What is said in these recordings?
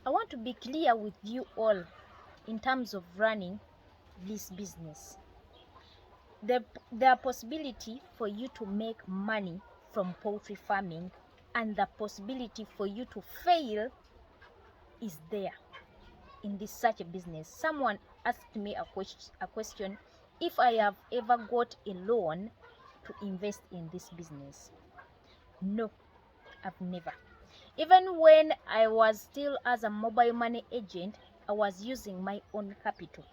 I want to be clear with you all in terms of running this business. There are possibility for you to make money from poultry farming, and the possibility for you to fail is there in this such a business. Someone asked me a question if I have ever got a loan to invest in this business. No, I've never. Even when I was still as a mobile money agent, I was using my own capital.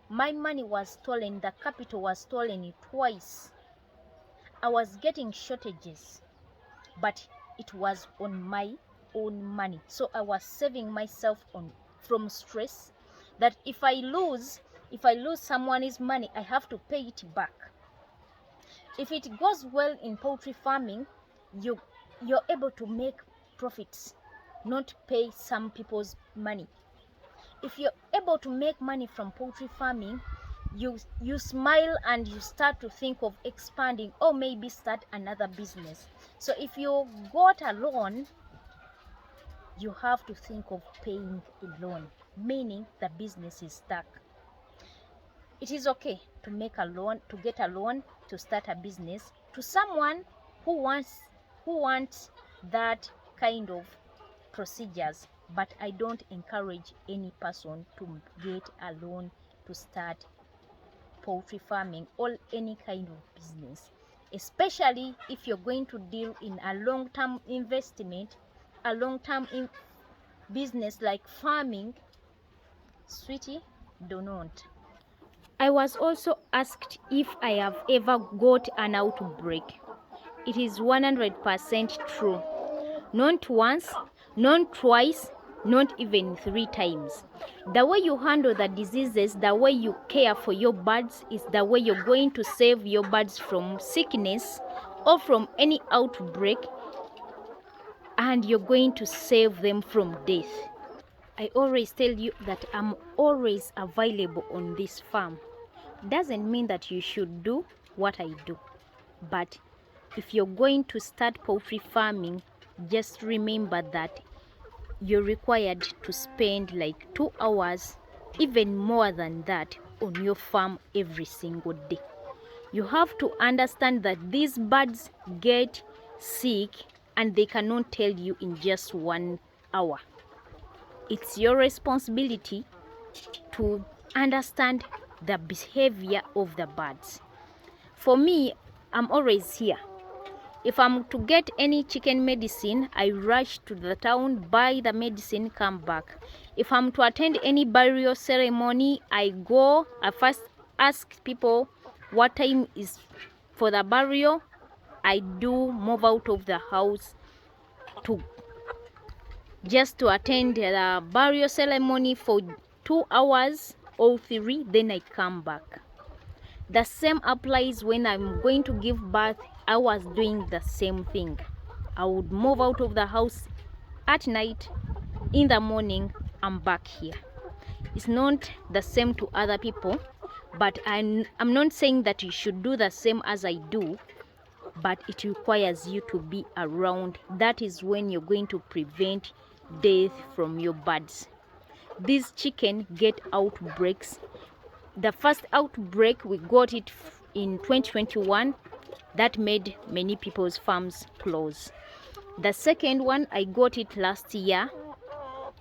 My money was stolen. The capital was stolen twice. I was getting shortages, but it was on my own money. So I was saving myself from stress that if I lose someone's money, I have to pay it back. If it goes well in poultry farming, you're able to make profits, not pay some people's money. If you're able to make money from poultry farming, you smile and you start to think of expanding or maybe start another business. So if you got a loan, you have to think of paying a loan, meaning the business is stuck. It is okay to make a loan, to get a loan to start a business to someone who wants that kind of procedures, but I don't encourage any person to get a loan to start poultry farming or any kind of business, especially if you're going to deal in a long-term investment, a long-term business like farming. Sweetie, do not. I was also asked if I have ever got an outbreak. It is 100% true. Not once, not twice, not even 3 times. The way you handle the diseases, the way you care for your birds is the way you're going to save your birds from sickness or from any outbreak, and you're going to save them from death. I always tell you that I'm always available on this farm. Doesn't mean that you should do what I do, but if you're going to start poultry farming, just remember that you're required to spend like 2 hours, even more than that, on your farm every single day. You have to understand that these birds get sick and they cannot tell you in just 1 hour. It's your responsibility to understand the behavior of the birds. For me, I'm always here. If I'm to get any chicken medicine, I rush to the town, buy the medicine, come back. If I'm to attend any burial ceremony, I first ask people what time is for the burial. I do move out of the house just to attend the burial ceremony for 2 hours or 3, then I come back. The same applies when I'm going to give birth. I was doing the same thing. I would move out of the house at night, in the morning I'm back here. It's not the same to other people, but I'm not saying that you should do the same as I do, but it requires you to be around. That is when you're going to prevent death from your birds. These chicken get outbreaks. The first outbreak, we got it in 2021. That made many people's farms close. The second one, I got it last year.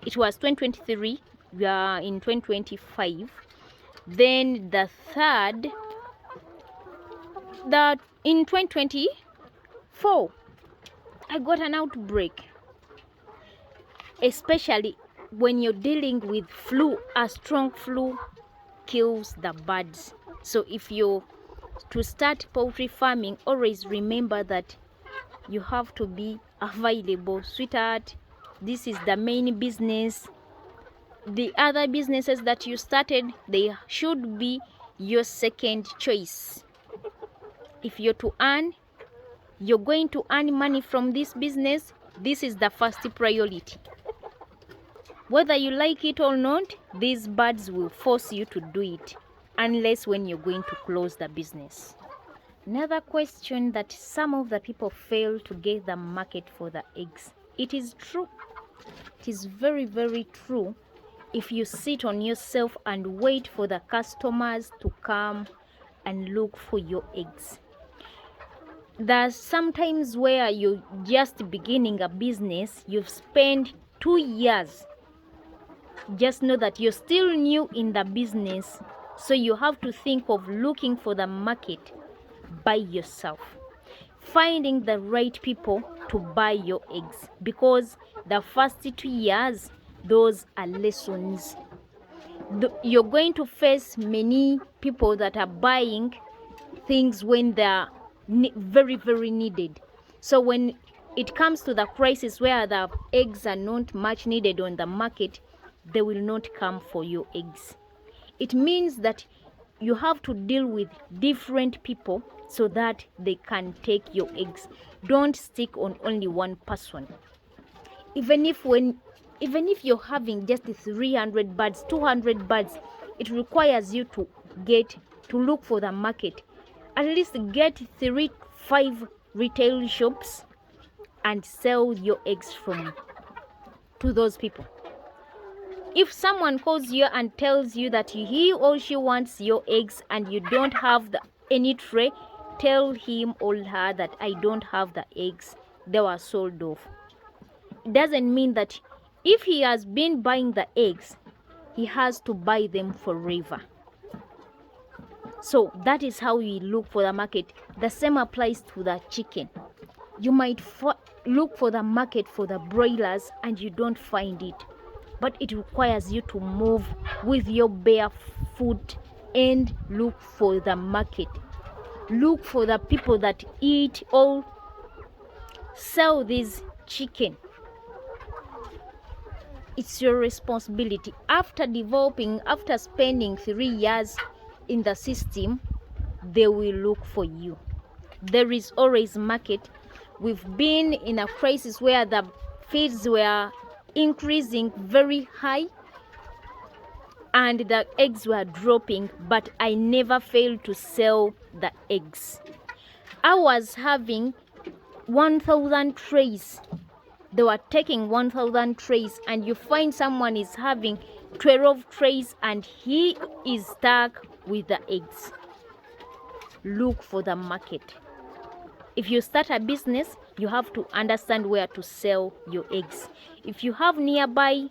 It was 2023. We are in 2025. Then the third, in 2024, I got an outbreak. Especially when you're dealing with flu, a strong flu kills the birds. So if you're to start poultry farming, always remember that you have to be available. Sweetheart, this is the main business. The other businesses that you started, they should be your second choice. If you're to earn, you're going to earn money from this business, this is the first priority. Whether you like it or not, these birds will force you to do it, unless when you're going to close the business. Another question that some of the people fail to get the market for the eggs. It is true. It is very, very true. If you sit on yourself and wait for the customers to come and look for your eggs. There's sometimes where you're just beginning a business, you've spent 2 years. Just know that you're still new in the business, so you have to think of looking for the market by yourself, finding the right people to buy your eggs, because the first 2 years, those are lessons. You're going to face many people that are buying things when they're very, very needed. So when it comes to the crisis where the eggs are not much needed on the market, they will not come for your eggs. It means that you have to deal with different people so that they can take your eggs. Don't stick on only one person. Even if you're having just 300 birds, 200 birds, it requires you to look for the market. At least get 3-5 retail shops and sell your eggs to those people. If someone calls you and tells you that he or she wants your eggs and you don't have any tray, tell him or her that I don't have the eggs, they were sold off. It doesn't mean that if he has been buying the eggs, he has to buy them forever. So that is how we look for the market. The same applies to the chicken. You might look for the market for the broilers and you don't find it, but it requires you to move with your bare foot and look for the market. Look for the people that eat or sell this chicken. It's your responsibility. After spending 3 years in the system, they will look for you. There is always market. We've been in a crisis where the feeds were increasing very high and the eggs were dropping, but I never failed to sell the eggs. I was having 1,000 trays. They were taking 1,000 trays, and you find someone is having 12 trays and he is stuck with the eggs. Look for the market. If you start a business, you have to understand where to sell your eggs. If you have nearby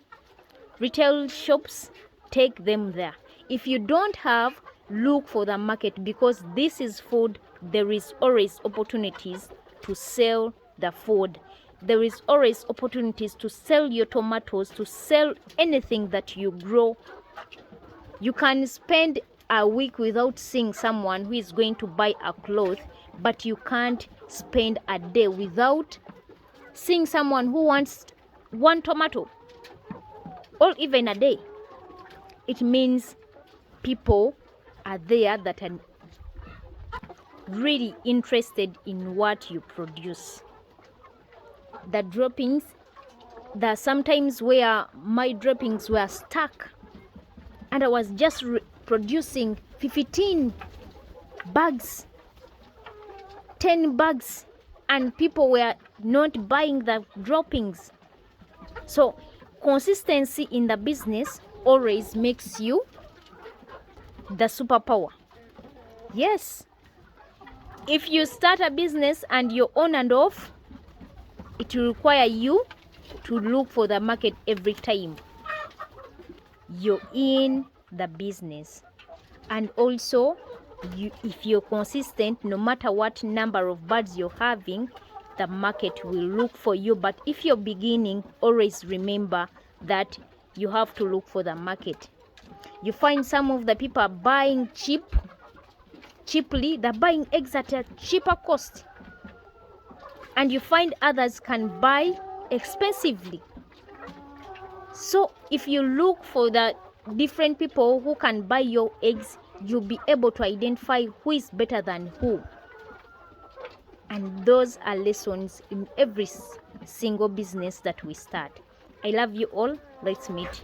retail shops, take them there. If you don't have, look for the market, because this is food. There is always opportunities to sell the food. There is always opportunities to sell your tomatoes, to sell anything that you grow. You can spend a week without seeing someone who is going to buy a cloth, but you can't spend a day without seeing someone who wants one tomato, or even a day. It means people are there that are really interested in what you produce. The droppings, there are sometimes where my droppings were stuck and I was just producing 15 bags, 10 bags, and people were not buying the droppings. So consistency in the business always makes you the superpower. Yes, if you start a business and you're on and off, it will require you to look for the market every time you're in the business. And also, if you're consistent, no matter what number of birds you're having, the market will look for you. But if you're beginning, always remember that you have to look for the market. You find some of the people are buying cheaply, they're buying eggs at a cheaper cost, and you find others can buy expensively. So if you look for the different people who can buy your eggs, you'll be able to identify who is better than who. And those are lessons in every single business that we start. I love you all. Let's meet